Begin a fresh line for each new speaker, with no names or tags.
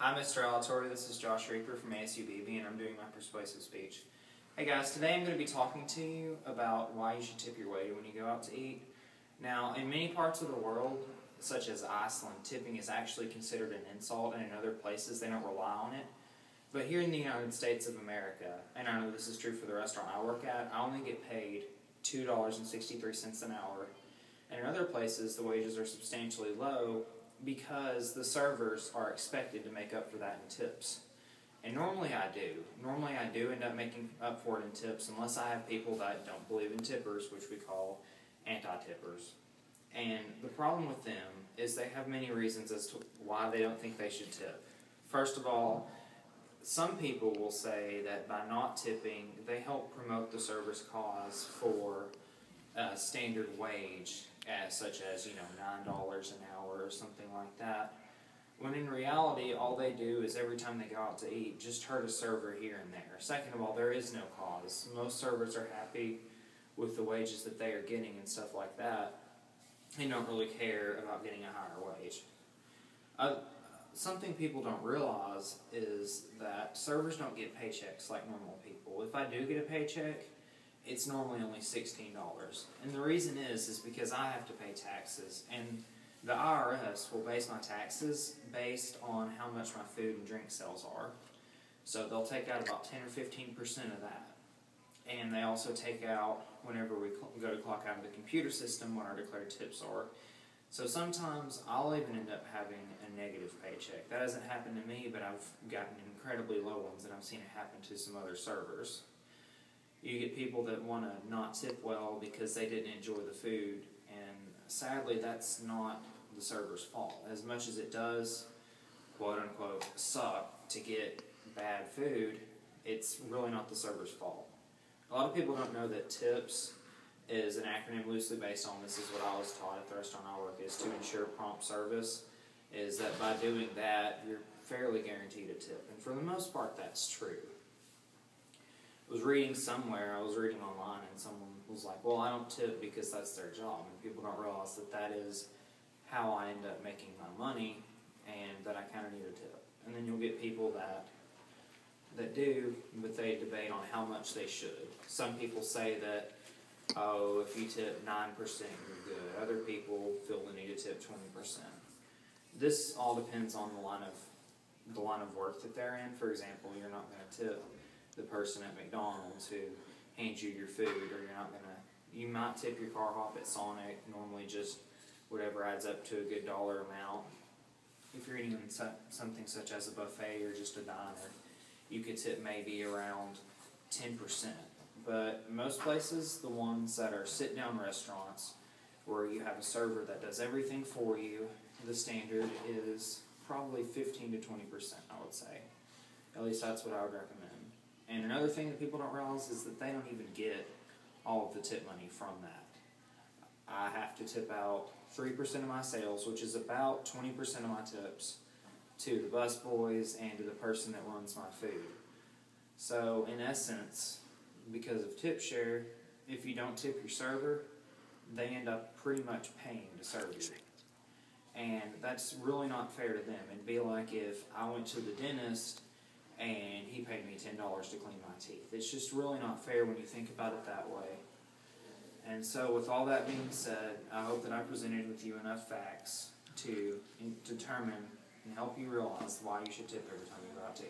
Hi, Mr. Alatorre. This is Josh Reaper from ASUBB, and I'm doing my persuasive speech. Hey guys, today I'm going to be talking to you about why you should tip your waiter when you go out to eat. Now, in many parts of the world, such as Iceland, tipping is actually considered an insult, and in other places they don't rely on it. But here in the United States of America, and I know this is true for the restaurant I work at, I only get paid $2.63 an hour. And in other places, the wages are substantially low because the servers are expected to make up for that in tips. And normally I do. Normally I do end up making up for it in tips unless I have people that don't believe in tippers, which we call anti-tippers. And the problem with them is they have many reasons as to why they don't think they should tip. First of all, some people will say that by not tipping, they help promote the server's cause for a standard wage, such as, $9 an hour or something like that. When in reality, all they do is every time they go out to eat, just hurt a server here and there. Second of all, there is no cause. Most servers are happy with the wages that they are getting and stuff like that. They don't really care about getting a higher wage. Something people don't realize is that servers don't get paychecks like normal people. If I do get a paycheck, it's normally only $16. And the reason is because I have to pay taxes, and the IRS will base my taxes based on how much my food and drink sales are. So they'll take out about 10 or 15% of that. And they also take out, whenever we go to clock out of the computer system, what our declared tips are. So sometimes I'll even end up having a negative paycheck. That hasn't happened to me, but I've gotten incredibly low ones, and I've seen it happen to some other servers. You get people that want to not tip well because they didn't enjoy the food, and sadly that's not the server's fault. As much as it does, quote-unquote, suck to get bad food, it's really not the server's fault. A lot of people don't know that TIPS is an acronym loosely based on, this is what I was taught at the restaurant I work, is to ensure prompt service, is that by doing that, you're fairly guaranteed a tip. And for the most part, that's true. I was reading online, and someone was like, well, I don't tip because that's their job. And people don't realize that that is how I end up making my money, and that I kind of need a tip. And then you'll get people that do, but they debate on how much they should. Some people say that, oh, if you tip 9%, you're good. Other people feel the need to tip 20%. This all depends on the line of work that they're in. For example, you're not going to tip the person at McDonald's who hands you your food, or you might tip your car hop at Sonic, normally just whatever adds up to a good dollar amount. If you're eating something such as a buffet or just a diner, you could tip maybe around 10%. But most places, the ones that are sit-down restaurants where you have a server that does everything for you, the standard is probably 15 to 20%, I would say. At least that's what I would recommend. And another thing that people don't realize is that they don't even get all of the tip money from that. I have to tip out 3% of my sales, which is about 20% of my tips, to the busboys and to the person that runs my food. So in essence, because of tip share, if you don't tip your server, they end up pretty much paying to serve you. And that's really not fair to them. It'd be like if I went to the dentist and he paid me $10 to clean my teeth. It's just really not fair when you think about it that way. And so with all that being said, I hope that I presented with you enough facts to determine and help you realize why you should tip every time you go out to eat.